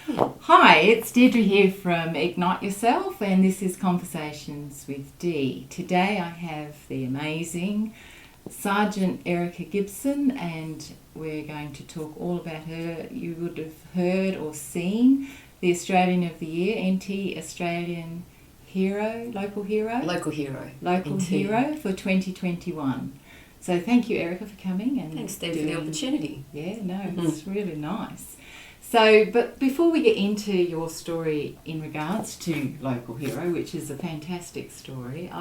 Hi, it's Deirdre here from Ignite Yourself, and this is Conversations with Dee. Today I have the amazing Sergeant Erica Gibson, and we're going to talk all about her. You would have heard or seen the Australian of the Year, NT Australian Hero, Local Hero? Local Hero. Local NT. Hero for 2021. So thank you, Erica, for coming. And Thanks, Dave, for the opportunity. Yeah, no, it's really nice. So, but before we get into your story in regards to Local Hero, which is a fantastic story,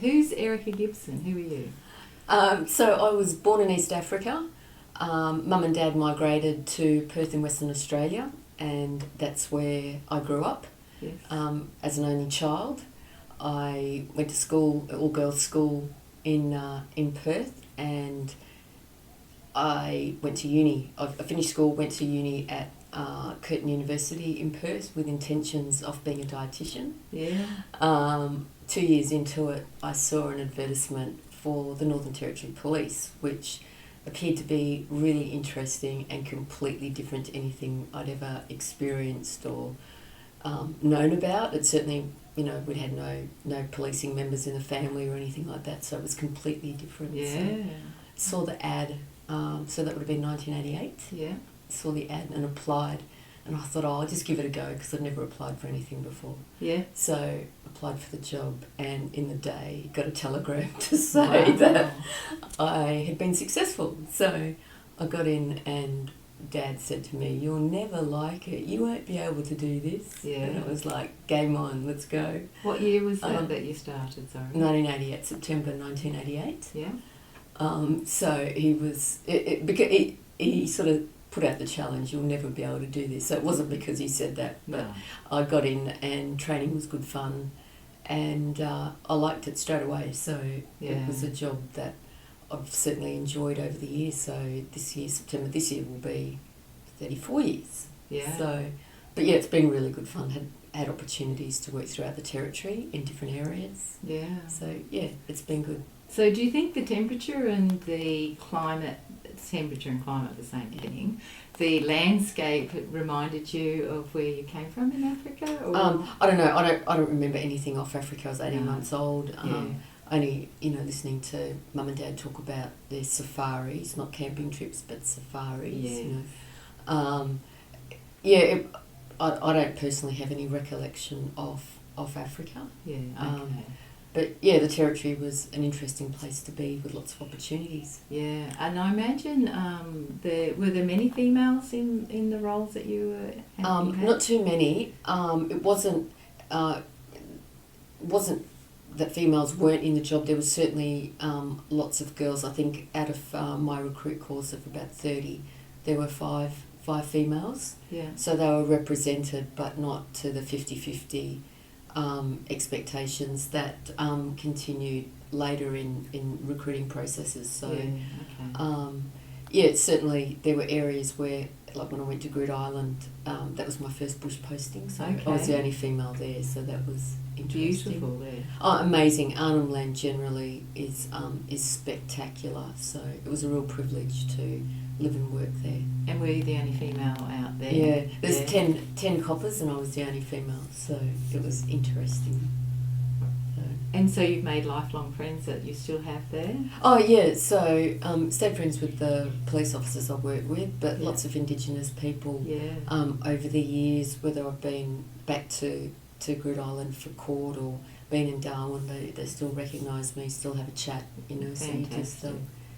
who's Erica Gibson? Who are you? So I was born in East Africa. Mum and Dad migrated to Perth in Western Australia, and that's where I grew up. Yes. As an only child. I went to school, all-girls school in Perth, and I went to uni. I finished school, went to uni at Curtin University in Perth with intentions of being a dietitian. Yeah. 2 years into it, I saw an advertisement for the Northern Territory Police, which appeared to be really interesting and completely different to anything I'd ever experienced or known about. It certainly, we'd had no policing members in the family or anything like that, so it was completely different. Yeah. So saw the ad, so that would have been 1988. Yeah. Saw the ad and applied, and I thought, I'll just give it a go because I'd never applied for anything before. Yeah. So applied for the job, and in the day got a telegram to say that I had been successful. So I got in, and Dad said to me, "You'll never like it. You won't be able to do this." Yeah. And it was like, game on, let's go. What year was that you started? Sorry. 1988, September 1988. Yeah. So he was, because he sort of put out the challenge, "You'll never be able to do this." So it wasn't because he said that, but No. I got in, and training was good fun, and I liked it straight away. So Yeah. it was a job that I've certainly enjoyed over the years. So September this year will be 34 years. Yeah. So, but yeah, it's been really good fun. Had opportunities to work throughout the territory in different areas. Yeah. So yeah, it's been good. So do you think the temperature and the climate, temperature and climate are the same thing, the landscape reminded you of where you came from in Africa? Or? I don't know. I don't remember anything off Africa. I was 18 No. months old. Yeah. Only, listening to Mum and Dad talk about their safaris, not camping trips, but safaris. Yeah. I don't personally have any recollection of Africa. Yeah, okay. But yeah, the territory was an interesting place to be with lots of opportunities. Yeah, and I imagine were there many females in the roles that you were had? Not too many. It wasn't that females weren't in the job. There was certainly lots of girls. I think out of my recruit course of about 30, there were five females. Yeah. So they were represented, but not to the 50-50 expectations that continued later in recruiting processes. So yeah, okay. certainly there were areas where, like when I went to Grid Island, that was my first bush posting, so I was the only female there, so that was interesting. Beautiful there. Oh, amazing. Arnhem Land generally is spectacular, so it was a real privilege to live and work there. And were you the only female out there? Yeah, there's 10 coppers and I was the only female, so it was interesting. And so you've made lifelong friends that you still have there? Oh yeah, so stayed friends with the police officers I work with, but lots of Indigenous people over the years, whether I've been back to Grid Island for court or been in Darwin, they still recognise me, still have a chat, so you just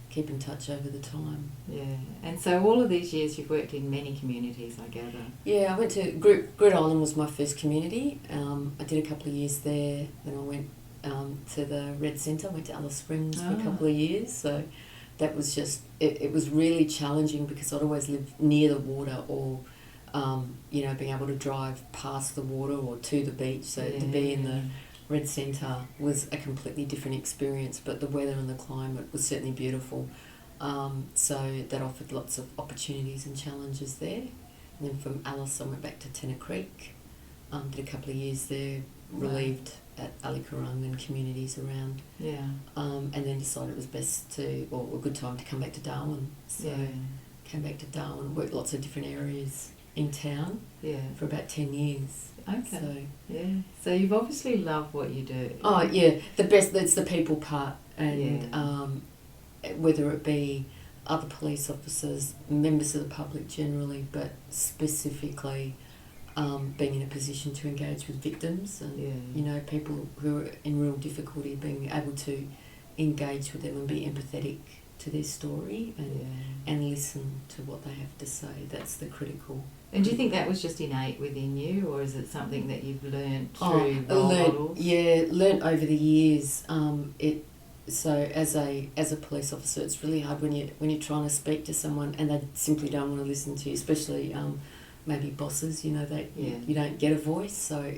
keep in touch over the time. Yeah, and so all of these years you've worked in many communities, I gather. Yeah, I went to Grid Island was my first community. I did a couple of years there, then I went to the Red Centre, went to Alice Springs for a couple of years, so that was just, it was really challenging because I'd always lived near the water or, being able to drive past the water or to the beach, so to be in the Red Centre was a completely different experience, but the weather and the climate was certainly beautiful, so that offered lots of opportunities and challenges there. And then from Alice I went back to Tennant Creek, did a couple of years there, relieved at Ali Kurung and communities around. Yeah. And then decided it was best a good time to come back to Darwin. So came back to Darwin, worked lots of different areas in town for about 10 years. Okay. So you've obviously loved what you do. Oh yeah, it's the people part, and whether it be other police officers, members of the public generally, but specifically being in a position to engage with victims and people who are in real difficulty, being able to engage with them and be empathetic to their story and listen to what they have to say. That's the critical. And do you think that was just innate within you, or is it something that you've learned through role models? Yeah, learnt over the years. So as a police officer, it's really hard when you're trying to speak to someone and they simply don't want to listen to you, especially maybe bosses. You don't get a voice, so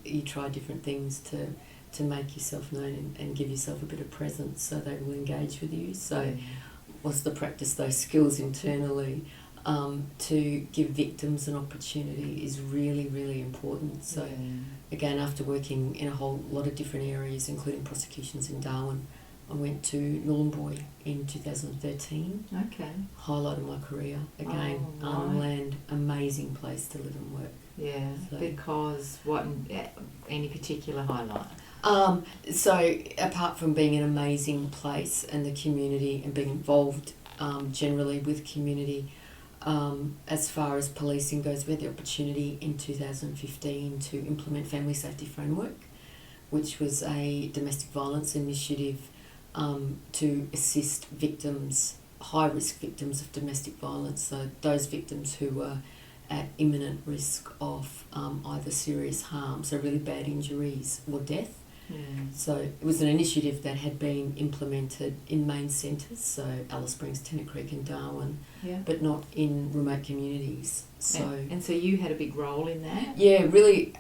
you try different things to make yourself known and give yourself a bit of presence so they will engage with you. So was to practice those skills internally to give victims an opportunity is really, really important. So again, after working in a whole lot of different areas, including prosecutions in Darwin, I went to Nhulunbuy in 2013. Okay. Highlight of my career. Again, land, amazing place to live and work. Yeah, so. Because what, any particular highlight? So apart from being an amazing place and the community and being involved generally with community, as far as policing goes, we had the opportunity in 2015 to implement Family Safety Framework, which was a domestic violence initiative to assist victims, high-risk victims of domestic violence, so those victims who were at imminent risk of either serious harm, so really bad injuries or death. So it was an initiative that had been implemented in main centres, so Alice Springs, Tennant Creek and Darwin, but not in remote communities. So and so you had a big role in that? Yeah, really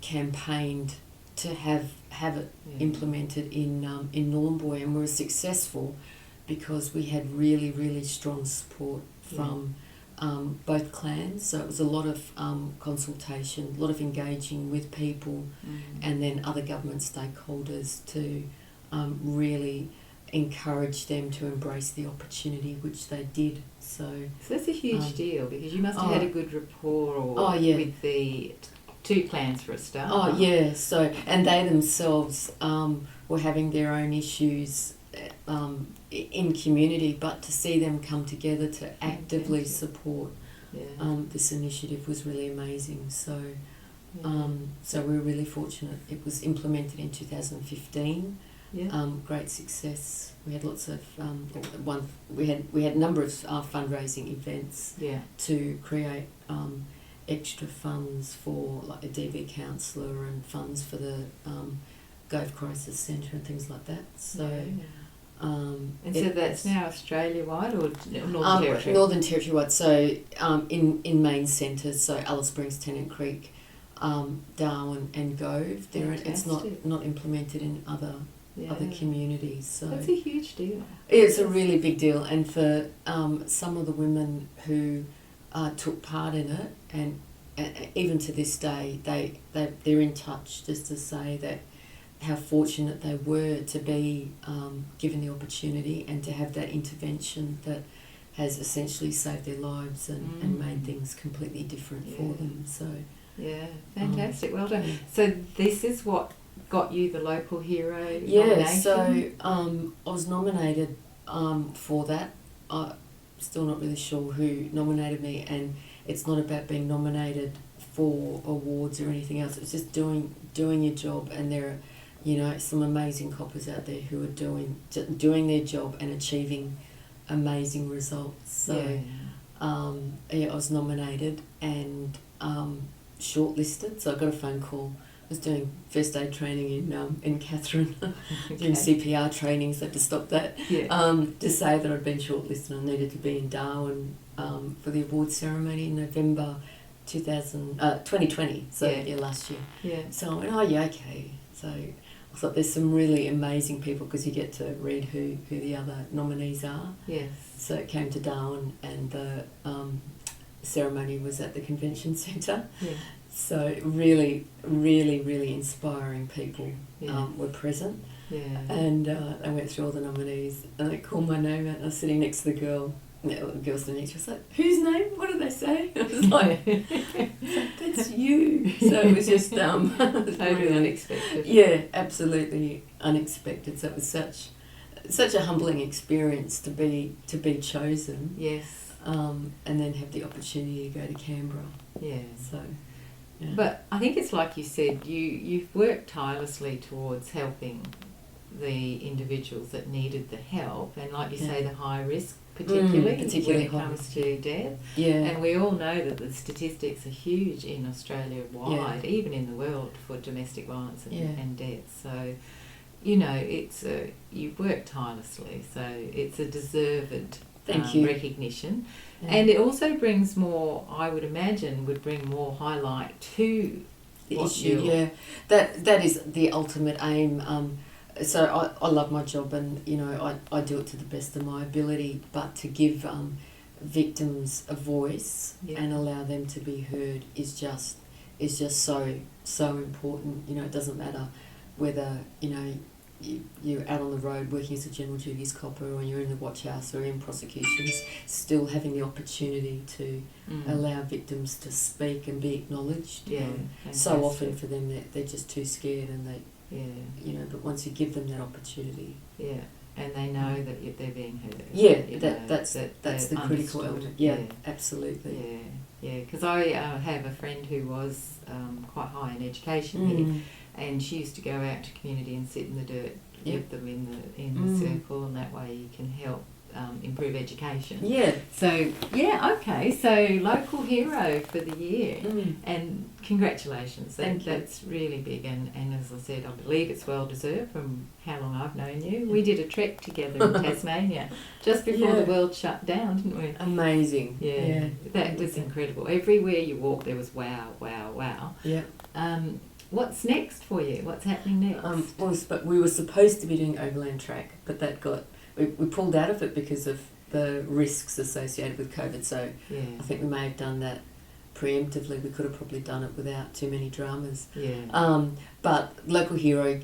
campaigned to have it implemented in Nhulunbuy, and we were successful because we had really, really strong support from both clans. So it was a lot of consultation, a lot of engaging with people and then other government stakeholders to really encourage them to embrace the opportunity, which they did. So that's a huge deal, because you must have had a good rapport with the two clans for a start. So, and they themselves were having their own issues in community, but to see them come together to actively support this initiative was really amazing. So so we were really fortunate. It was implemented in 2015. Great success. We had lots of we had a number of fundraising events to create extra funds for like a DV counsellor and funds for the Gove Crisis Centre and things like that. So and so that's now Australia-wide or Northern Territory? Northern Territory-wide. So in main centres, so Alice Springs, Tennant Creek, Darwin and Gove. It's not implemented in other communities. So that's a huge deal. It's a really big deal, and for some of the women who took part in it, and even to this day, they're in touch just to say that how fortunate they were to be given the opportunity and to have that intervention that has essentially saved their lives and made things completely different for them. So fantastic. Well done. So this is what got you the Local Hero nomination? So I was nominated for that. I'm still not really sure who nominated me, and it's not about being nominated for awards or anything else. It's just doing your job, and there are some amazing coppers out there who are doing their job and achieving amazing results. So I was nominated and shortlisted. So I got a phone call. I was doing first aid training in Catherine, doing CPR training, so I had to stop that. To say that I'd been shortlisted and I needed to be in Darwin for the awards ceremony in November 2020, so last year. So I went, okay. So I thought there's some really amazing people, because you get to read who the other nominees are. So it came to Darwin, and the ceremony was at the convention centre. So really, really, really inspiring people were present. And I went through all the nominees, and they called my name out, and I was sitting next to the girl the girls next was like, whose name? What did they say? I was like, that's you. So it was just totally unexpected. Yeah, absolutely unexpected. So it was such a humbling experience to be chosen. Yes. And then have the opportunity to go to Canberra. Yeah. So. Yeah. But I think it's like you said, you've worked tirelessly towards helping the individuals that needed the help, and like you say, the high risk particularly when it comes to death. Yeah. And we all know that the statistics are huge in Australia wide, even in the world, for domestic violence and death. So, you know, you've worked tirelessly, so it's a deserved recognition. Yeah. And it also brings more, I would imagine, would bring more highlight to the issue. Yeah, that is the ultimate aim. So I love my job, and you know I do it to the best of my ability. But to give victims a voice and allow them to be heard is just so important. You know, it doesn't matter whether you're out on the road working as a general duties copper, or you're in the watch house or in prosecutions, still having the opportunity to allow victims to speak and be acknowledged. Yeah, so often for them they're just too scared, and but once you give them that opportunity, and they know that they're being heard. That's the critical element. Yeah, absolutely. Yeah, because I have a friend who was quite high in education here. And she used to go out to community and sit in the dirt with them in the circle, and that way you can help improve education. Yeah. So so local hero for the year, and congratulations. That's really big, and as I said, I believe it's well deserved from how long I've known you. We did a trek together in Tasmania just before the world shut down, didn't we? Amazing. Yeah. That was incredible. Everywhere you walked there was wow. Yeah. What's next for you? What's happening next? We were supposed to be doing overland track, but that we pulled out of it because of the risks associated with COVID. So I think we may have done that preemptively. We could have probably done it without too many dramas. Yeah. But Local Hero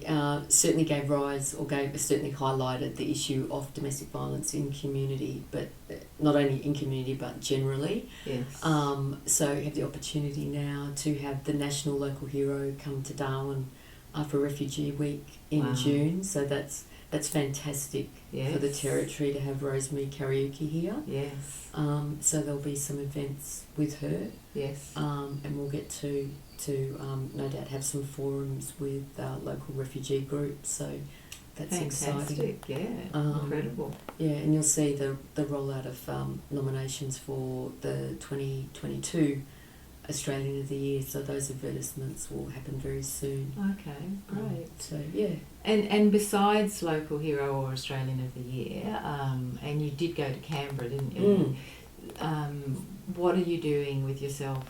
certainly gave rise, or certainly highlighted the issue of domestic violence in community, but not only in community but generally. Yes. So we have the opportunity now to have the National Local Hero come to Darwin for Refugee Week in June. So that's fantastic for the Territory to have Rosemary Karaoke here. Yes. So there'll be some events with her. Yes. And we'll get to no doubt have some forums with local refugee groups. So that's fantastic. Exciting. Yeah. Incredible. Yeah, and you'll see the rollout of nominations for the 2022 Australian of the Year, so those advertisements will happen very soon. Okay, great. So yeah. And besides Local Hero or Australian of the Year, and you did go to Canberra, didn't you? What are you doing with yourself?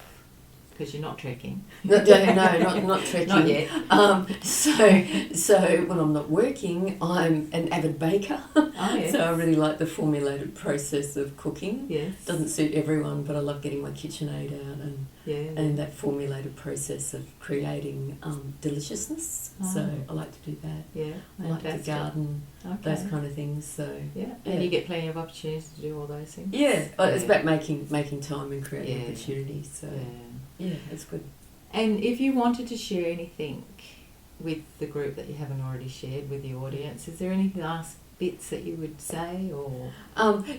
Because you're not trekking. Not trekking. Not yet. So when I'm not working, I'm an avid baker. Oh, yes. So I really like the formulated process of cooking. Yes. Doesn't suit everyone, but I love getting my KitchenAid out and that formulated process of creating deliciousness. Oh. So I like to do that. Yeah. I like to garden, those kind of things. So and you get plenty of opportunities to do all those things. Yeah. It's about making time and creating opportunities. So. Yeah, that's good. And if you wanted to share anything with the group that you haven't already shared with the audience, is there any last bits that you would say, or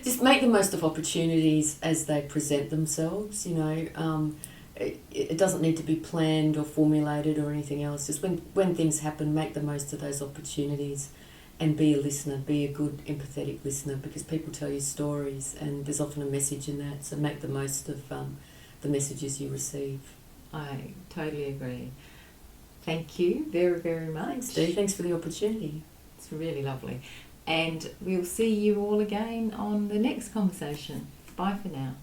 just make the most of opportunities as they present themselves? You know, it doesn't need to be planned or formulated or anything else. Just when things happen, make the most of those opportunities, and be a listener. Be a good empathetic listener, because people tell you stories, and there's often a message in that. So make the most of the messages you receive. I totally agree. Thank you very, very much. Thanks, Dee. Thanks for the opportunity. It's really lovely. And we'll see you all again on the next conversation. Bye for now.